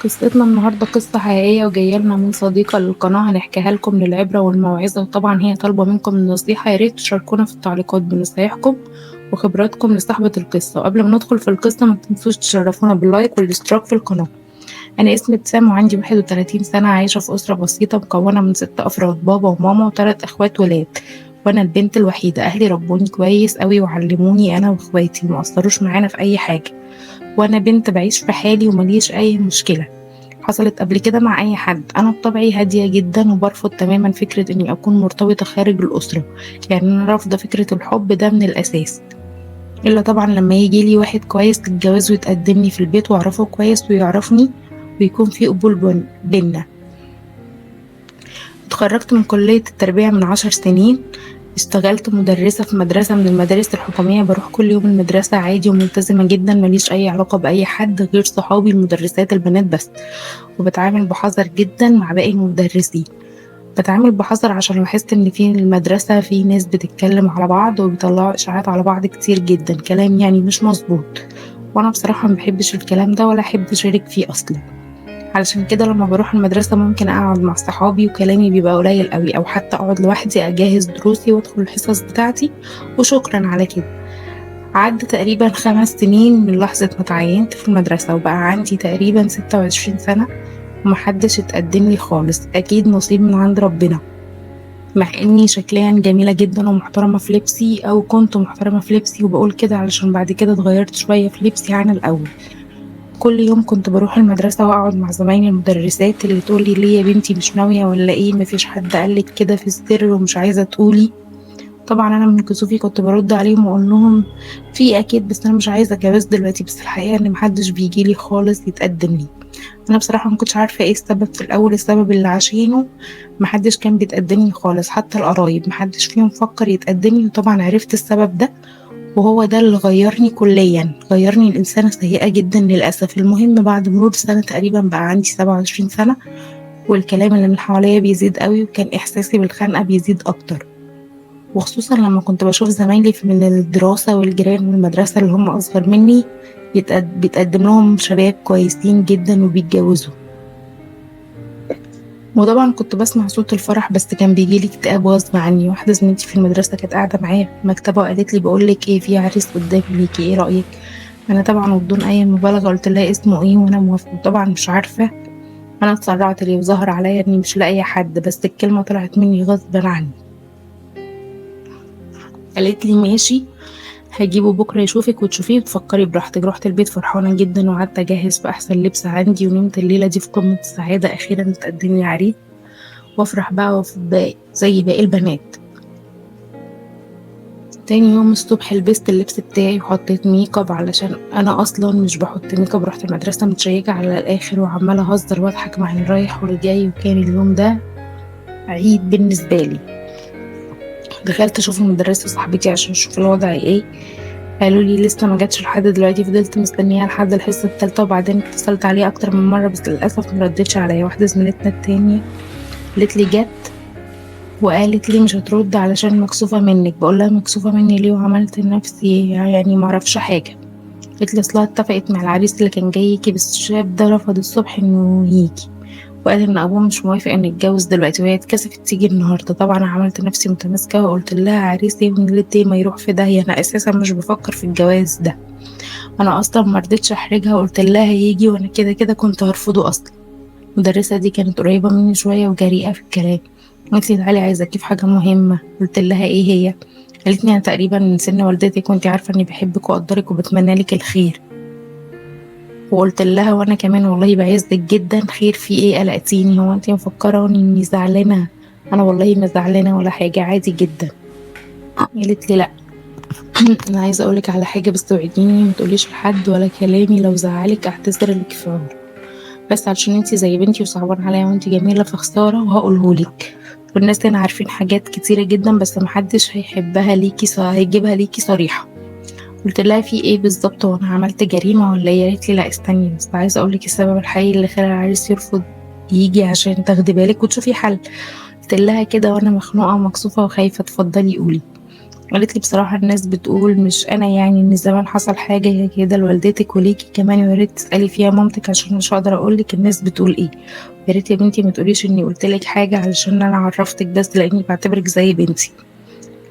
قصتنا النهاردة قصة حقيقية وجاية لنا من صديقة للقناة، هنحكيها لكم للعبرة والموعظة، وطبعا هي طالبة منكم النصيحة. ياريت تشاركونا في التعليقات بنصايحكم وخبراتكم لصاحبة القصة. وقبل ما ندخل في القصة ما تنسوش تشرفونا باللايك والاشتراك في القناة. أنا اسمي ابتسام وعندي 31 سنة، عايشة في أسرة بسيطة مكونة من 6 أفراد، بابا وماما و3 أخوات ولاد، وأنا البنت الوحيدة. أهلي ربوني كويس قوي وعلموني أنا وإخواتي، مقصروش معانا في أي حاجة، وأنا بنت بعيش في حالي ومليش أي مشكلة حصلت قبل كده مع أي حد. أنا بطبعي هادية جدا وبرفض تماما فكرة إني أكون مرتبطة خارج الأسرة، يعني أنا رافضة فكرة الحب ده من الأساس، إلا طبعا لما يجيلي واحد كويس للجواز ويتقدملي في البيت وأعرفه كويس ويعرفني ويكون في قبول بينا. اتخرجت من كلية التربية من 10 سنين، اشتغلت مدرسة في مدرسة من المدارس الحكومية، بروح كل يوم المدرسة عادي وملتزمة جدا، ماليش أي علاقة بأي حد غير صحابي المدرسات البنات بس، وبتعامل بحذر جدا مع باقي المدرسين. بتعامل بحذر عشان لاحظت ان في المدرسة في ناس بتتكلم على بعض وبيطلعوا اشاعات على بعض كتير جدا، كلام يعني مش مظبوط، وانا بصراحة ما بحبش الكلام ده ولا احب اشارك فيه اصلا. علشان كده لما بروح المدرسة ممكن اقعد مع صحابي وكلامي بيبقى قليل قوي، او حتى اقعد لوحدي اجهز دروسي وادخل الحصص بتاعتي وشكرا على كده. عدى تقريبا 5 سنين من لحظة ما اتعينت في المدرسة، وبقى عندي تقريبا 26 سنة ومحدش اتقدم لي خالص، اكيد نصيب من عند ربنا. مع اني شكليا جميلة جدا ومحترمة في لبسي، او كنت محترمة في لبسي، وبقول كده علشان بعد كده اتغيرت شوية في لبسي عن الاول. كل يوم كنت بروح المدرسة واقعد مع زمايلي المدرسات اللي تقولي ليه يا بنتي مش ناوية ولا ايه، مفيش حد قالك كده في السر ومش عايزة تقولي؟ طبعا انا من كسوفي كنت برد عليهم واقول لهم في اكيد، بس انا مش عايزة جواز دلوقتي، بس الحقيقة ان محدش بيجيلي خالص يتقدم لي. انا بصراحه ما كنتش عارفه ايه السبب في الاول، السبب اللي عشانه محدش كان بيتقدملي خالص، حتى القرايب محدش فيهم فكر يتقدملي، وطبعا عرفت السبب ده، وهو ده اللي غيرني كليا، غيرني لإنسانة سيئة جدا للأسف. المهم بعد مرور سنة تقريبا بقى عندي 27 سنة، والكلام اللي من حواليا بيزيد قوي، وكان إحساسي بالخنقة بيزيد أكتر، وخصوصا لما كنت بشوف زمايلي من الدراسة والجيران والمدرسة اللي هم أصغر مني بيتقدم لهم شباب كويسين جدا وبيتجوزوا. وطبعا كنت بسمع صوت الفرح، بس كان بيجيلي اكتئاب غصب عني. واحدة زميلتي في المدرسة كانت قاعدة معايا في المكتبة وقالت لي بقولك ايه، في عريس قدامي ليكي، ايه رأيك؟ انا طبعا وبدون اي مبالغة قلت لها اسمه ايه وانا موافقة، طبعا مش عارفة انا اتسرعت ليه وظهر عليا اني مش لاقية حد، بس الكلمة طلعت مني غصبا عني. قالت لي ماشي، هجيبه بكرة يشوفك وتشوفيه وتفكري براحتك. رحت البيت فرحانة جدا وقعدت اجهز في احسن لبس عندي، ونمت الليلة دي في قمة السعادة، اخيرا اتقدم لي عريس وافرح بقى زي باقي البنات. تاني يوم الصبح لبست اللبس بتاعي وحطيت ميك اب، علشان انا اصلا مش بحط ميك اب. رحت المدرسه متشيكه على الاخر وعماله اهزر واضحك مع اللي رايح واللي جاي، وكان اليوم ده عيد بالنسبه لي. دخلت اشوف المدرسه وصاحبتي عشان اشوف الوضع ايه، قالوا لي لسه ما جاتش لحد دلوقتي. فضلت مستنياها لحد الحصه الثالثه، وبعدين اتصلت عليها اكتر من مره بس للاسف ما ردتش عليا. واحده زميلتنا التانية قالت لي جت، وقالت لي مش هترد علشان مكسوفة منك. بقول لها مكسوفة مني ليه؟ وعملت نفسي يعني معرفش حاجة. قالت لي اصلها اتفقت مع العريس اللي كان جاي يجي، بس الشاب ده رفض الصبح انه يجي، وقال ان ابوه مش موافق ان يتجوز دلوقتي، وهي اتكسفت تيجي النهارده. طبعا انا عملت نفسي متماسكه وقلت لها عريس ايه من ليه ما يروح في داهيه، انا اساسا مش بفكر في الجواز ده. انا اصلا ما رضيتش احرجها وقلت لها يجي، وانا كده كده كنت هرفضه اصلا. المدرسة دي كانت قريبة مني شوية وجريئة في الكلام، قالت لي تعالي عايزاكي في حاجة مهمة. قلت لها ايه هي؟ قالت لي انا تقريبا من سن والدتك، وانتي عارفة اني بحبك واقدرك وبتمنى لك الخير. وقلت لها وانا كمان والله بعزك جدا، خير في ايه؟ قلقتيني، هو انتي مفكرة اني زعلانة؟ انا والله ما زعلانة ولا حاجة، عادي جدا. قالت لي لا انا عايزة اقولك على حاجة، بس توعديني ما تقوليش لحد ولا كلامي لو زعلك اعتذر لك في عمر، بس علشان انتي زي بنتي وصعبان عليا وانتي جميلة فخسارة وهقولهولك. والناس هنا عارفين حاجات كتيرة جدا، بس محدش هيحبها ليكي هيجيبها ليكي صريحة. قلت لها في ايه بالظبط، وانا عملت جريمة ولا ايه؟ قالت لي لا استني بس عايزة اقولك السبب الحقيقي اللي خلى العريس يرفض يجي عشان تاخدي بالك وتشوفي حل. قلت لها كده وانا مخنوقة ومكسوفة وخايفة. اتفضلي قولي. قالت لي بصراحة الناس بتقول مش أنا، يعني إن زمان حصل حاجة كده لوالدتك وليكي كمان، ويا ريت تسألي فيها مامتك عشان مش هقدر أقولك الناس بتقول إيه. يا ريت يا بنتي ما تقوليش إني قلتلك حاجة علشان أنا عرفتك، بس لأني بعتبرك زي بنتي.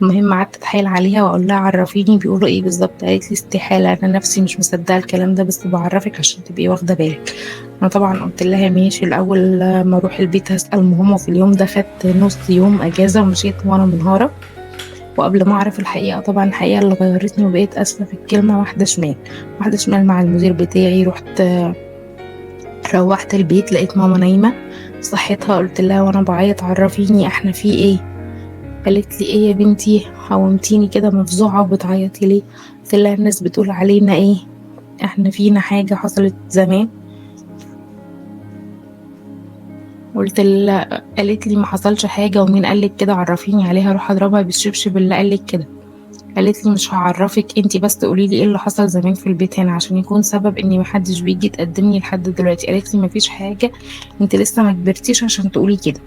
المهم قعدت اتحايل عليها واقول لها عرفيني بيقولوا ايه بالظبط. قالت لي استحاله، انا نفسي مش مصدقه الكلام ده، بس بعرفك عشان تبقي واخده بالك. انا طبعا قلت لها ماشي. الاول ما اروح البيت هسال ماما. في اليوم ده خدت نص يوم اجازه ومشيت وانا منهاره. وقبل ما اعرف الحقيقه، طبعا الحقيقه اللي غيرتني وبقيت اسفه في الكلمه، واحده شمال. واحده شمال مع المدير بتاعي. رحت روحت البيت لقيت ماما نايمه. صحيتها قلت لها وانا بعيط عرفيني احنا في ايه. قالت لي ايه يا بنتي، قومتيني كده مفزوعة وبتعيطي ليه؟ قلت لها الناس بتقول علينا ايه؟ احنا فينا حاجة حصلت زمان؟ قالت لي ما حصلش حاجة، ومين قالك كده؟ عرفيني عليها اروح اضربها بالشبشب اللي قالك كده. قالت لي مش هعرفك انتي، بس قولي لي ايه اللي حصل زمان في البيت هنا عشان يكون سبب اني محدش بيجي يتقدمني لحد دلوقتي. قالت لي مفيش حاجة، انتي لسه ما كبرتيش عشان تقولي كده.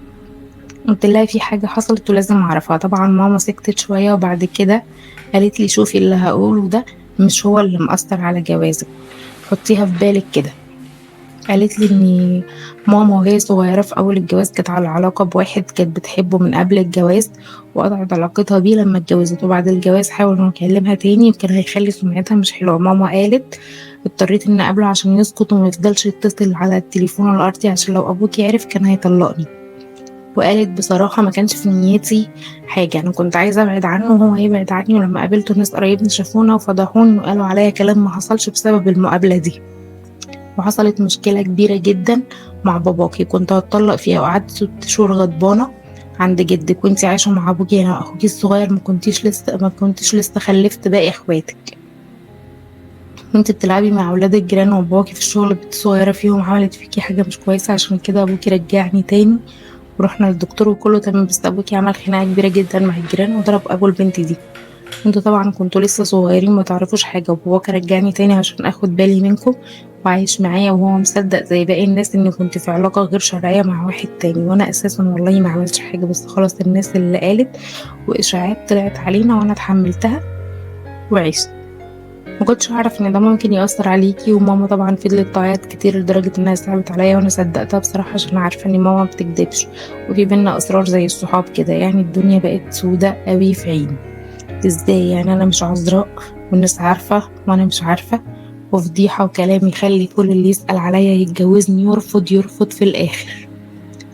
قلت لها في حاجة حصلت ولازم اعرفها. طبعا ماما سكتت شوية وبعد كده قالت لي شوفي اللي هقوله ده مش هو اللي مأثر على جوازك، حطيها في بالك كده. قالت لي ان ماما وهي صغيرة في اول الجواز كانت على علاقة بواحد كانت بتحبه من قبل الجواز، وقطعت علاقتها بيه لما اتجوزت. وبعد الجواز حاول انه يكلمها تاني وكان هيخلي سمعتها مش حلوة. ماما قالت اضطريت ان اقابله عشان يسكت وما يفضلش يتصل على التليفون الارضي عشان لو ابوكي عرف كان هيطلقني. وقالت بصراحة ما كانش في نيتي حاجة، أنا كنت عايزة أبعد عنه وهو يبعد عني، ولما قابلته ناس قرايبني شافونا وفضحوني وقالوا عليا كلام ما حصلش بسبب المقابلة دي. وحصلت مشكلة كبيرة جدا مع باباكي، كنت هتطلق فيها وقعدت 6 شهور غضبانة عند جدك، وانتي عايشة مع ابوكي هنا واخوكي الصغير ما كنتش لسه خلفت باقي اخواتك. وانتي بتلعبي مع اولاد الجيران وباباكي في الشغل، بنت صغيرة فيهم عملت فيكي حاجة مش كويسة، عشان كده ابوكي رجعني تاني ورحنا للدكتور وكله تمام، بس ابوكي عمل خناقه كبيره جدا مع الجيران وضرب ابو البنت دي. انتوا طبعا كنتوا لسه صغيرين ما تعرفوش حاجه، وباباكي رجعني تاني عشان اخد بالي منكم وعايش معايا، وهو مصدق زي باقي الناس اني كنت في علاقه غير شرعيه مع واحد تاني، وانا اساسا والله ما عملتش حاجه، بس خلاص الناس اللي قالت واشاعات طلعت علينا وانا اتحملتها وعشت. ما كنتش اعرف ان ده ممكن يأثر عليكي. وماما طبعا فضلت تعيط كتير لدرجة انها صعبت عليا، وانا صدقتها بصراحة عشان عارفة ان ماما بتكدبش وفي بينا اسرار زي الصحاب كده. يعني الدنيا بقت سودة قوي في عيني. ازاي يعني انا مش عذراء والناس عارفة وانا مش عارفة؟ وفضيحة وكلام يخلي كل اللي يسأل عليا يتجوزني يرفض يرفض في الاخر،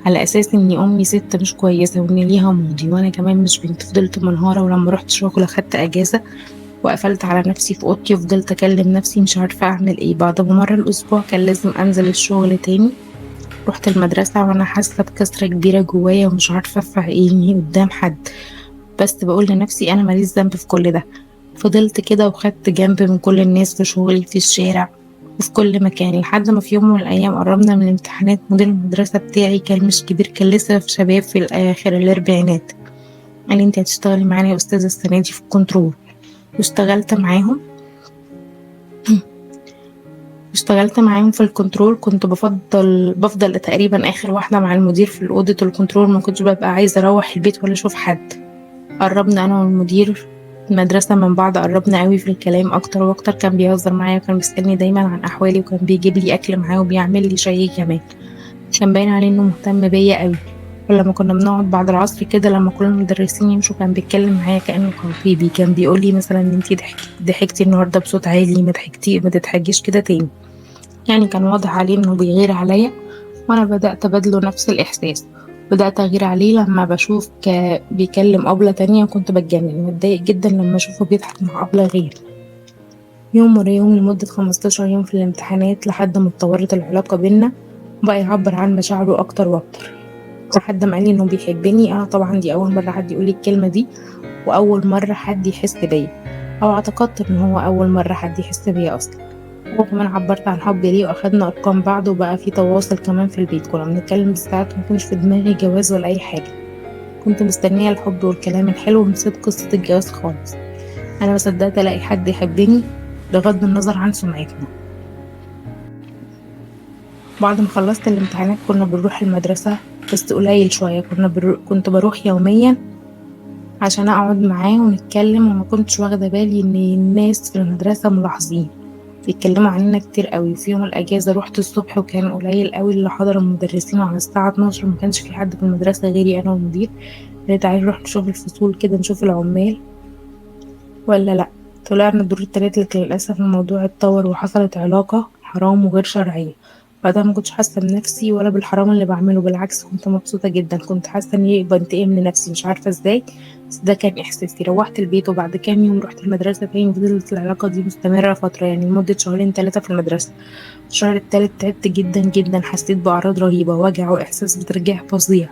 على اساس اني امي ست مش كويسة وان ليها ماضي وانا كمان مش بنت. فضلت منهارة، ولما رحت شغل اخدت اجازة وقفلت على نفسي في اوضتي وفضلت اكلم نفسي مش عارفه اعمل ايه. بعد ما مر الاسبوع كان لازم انزل الشغل تاني. رحت المدرسه وانا حاسه بكسره كبيره جوايا ومش عارفه ارفع عيني قدام حد، بس بقول لنفسي انا ماليش ذنب في كل ده. فضلت كده وخدت جنب من كل الناس في شغلي في الشارع وفي كل مكان، لحد ما في يوم من الايام قربنا من الامتحانات. مدير المدرسه بتاعي كان مش كبير، كان لسه في شباب في الاخر الاربعينات. قال لي انت هتشتغلي معانا يا استاذه السنه دي في الكنترول. واشتغلت معاهم. اشتغلت معاهم في الكنترول. كنت بفضل تقريبا اخر واحده مع المدير في اوضه الكنترول، ما كنتش ببقى عايزه اروح البيت ولا اشوف حد. قربنا انا والمدير المدرسه من بعض، قربنا قوي في الكلام اكتر واكتر. كان بيهزر معايا وكان بيسالني دايما عن احوالي، وكان بيجيب لي اكل معاه وبيعمل لي شاي كمان. كان باين عليه انه مهتم بيا قوي. ولما كنا بنقعد بعد العصر كده لما كل المدرسين يمشوا كان بيتكلم معايا كأنه حبيبي. كان بيقول لي مثلا انتي ضحكتي النهارده بصوت عالي، ما تضحكيش كده تاني. يعني كان واضح عليه انه بيغير عليا، وانا بدأت ابادله نفس الاحساس. بدأت اغير عليه لما بشوف بيكلم أبلة تانية، وكنت بتجنن واتضايق جدا لما اشوفه بيضحك مع أبلة غير. يوم ورا يوم لمدة 15 يوم في الامتحانات، لحد ما اتطورت العلاقة بينا وبقى يعبر عن مشاعره اكتر واكتر، لحد ما قالي انه بيحبني. انا طبعا دي اول مرة حد يقولي الكلمة دي، واول مرة حد يحس بيا، او اعتقدت ان هو اول مرة حد يحس بيا اصلا. وكمان عبرت عن حبي ليه واخدنا ارقام بعض وبقى في تواصل كمان في البيت. كنا بنتكلم بالساعات ومكانش في دماغي جواز ولا اي حاجه. كنت مستنيه الحب والكلام الحلو ونسيت قصه الجواز خالص. انا ما صدقت الاقي حد يحبني بغض النظر عن سمعتنا. بعد ما خلصت الامتحانات كنا بنروح المدرسه بس قليل شويه. كنت بروح يوميا عشان اقعد معاه ونتكلم، وما كنتش واخدة بالي ان الناس في المدرسة ملاحظين بيتكلموا عننا كتير قوي. في يوم الاجازة روحت الصبح وكان قليل قوي اللي حضر المدرسين، وعلى الساعة 12 ما كانش في حد في المدرسة غيري انا والمدير. قالت تعالي نروح نشوف الفصول كده، نشوف العمال ولا لأ. طلعنا الدور التالت، لكن للأسف الموضوع اتطور وحصلت علاقة حرام وغير شرعية. بعدها ما كنتش حاسة بنفسي ولا بالحرام اللي بعمله، بالعكس كنت مبسوطة جدا. كنت حاسة اني بنتقم لنفسي، مش عارفة ازاي، بس ده كان احساسي. روحت البيت وبعد كام يوم رحت المدرسة تاني، وفضلت العلاقة دي مستمرة فترة، يعني لمدة شهرين 3 في المدرسة. الشهر التالت تعبت جدا جدا، حسيت بأعراض رهيبة، وجع وإحساس بترجيع فظيع.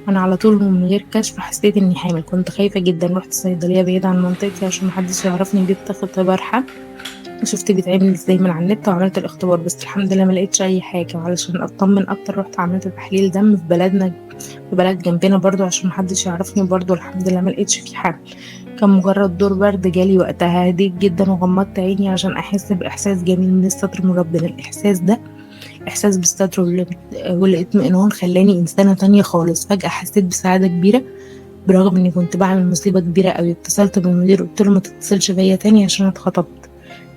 انا على طول ومن غير كشف حسيت اني حامل. كنت خايفه جدا، رحت صيدليه بعيده عن منطقتي عشان محدش يعرفني، جبت اختبار حمل وشفت بيتعمل ازاي من على النت، وعملت الاختبار، بس الحمد لله ما لقيتش اي حاجه. وعلشان اطمن اكتر رحت عملت تحليل دم في بلدنا، في بلد جنبنا برضو، عشان محدش يعرفني برضو. الحمد لله ما لقيتش في حمل، كان مجرد دور برد جالي وقتها. هديت جدا وغمضت عيني عشان احس باحساس جميل من الستر من ربنا. الاحساس ده احساس بالستر والاطمئنان خلاني انسانه تانية خالص. فجاه حسيت بسعاده كبيره برغم اني كنت بعمل مصيبه كبيره قوي. اتصلت بالمدير قلت له ما تتصلش بيا تاني عشان اتخطبت.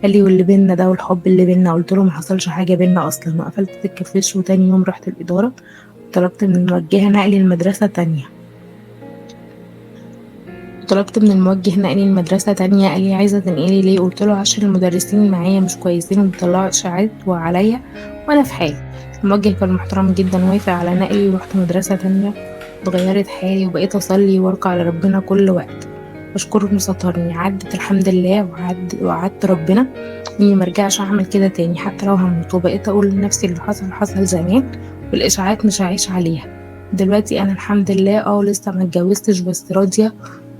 قال لي واللي بينا ده والحب اللي بينا؟ قلت له ما حصلش حاجه بينا اصلا، وقفلت سكه في وشه. وتاني يوم رحت الاداره، طلبت من الموجهه نقلي لمدرسه تانية. قال لي عايزه تنقلي ليه؟ قلت له عشان المدرسين معايا مش كويسين وبيطلعوا اشاعات وعليا وانا في حالي. الموجه كان محترم جدا، وافق على نقلي ورحت مدرسه تانية. اتغيرت حالي وبقيت اصلي واركع لربنا كل وقت، بشكره انه سترني. عدت الحمد لله، وعدت ربنا اني مرجعش اعمل كده تاني حتى لو هموت. وبقيت اقول لنفسي اللي حصل حصل زمان، والاشاعات مش هعيش عليها. دلوقتي انا الحمد لله لسه ما اتجوزتش، بس راضيه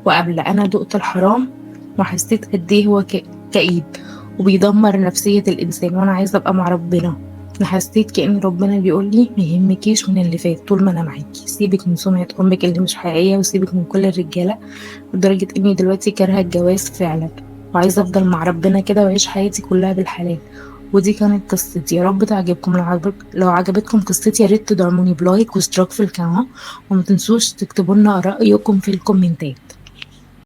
وقابله. انا دقت الحرام وحسيت قد ايه هو كئيب وبيدمر نفسيه الانسان، وانا عايزه ابقى مع ربنا. انا حسيت كأن ربنا بيقول لي ما يهمكيش من اللي فات طول ما انا معاكي. سيبك من سمعه امك اللي مش حقيقيه، وسيبك من كل الرجاله. لدرجه اني دلوقتي كارهه الجواز فعلا، وعايزه افضل مع ربنا كده واعيش حياتي كلها بالحلال. ودي كانت قصتي، يا رب تعجبكم. لو عجبتكم قصتي يا ريت تدعموني بلايك واشتراك في القناه، وما تنسوش تكتبوا لنا رأيكم في الكومنتات.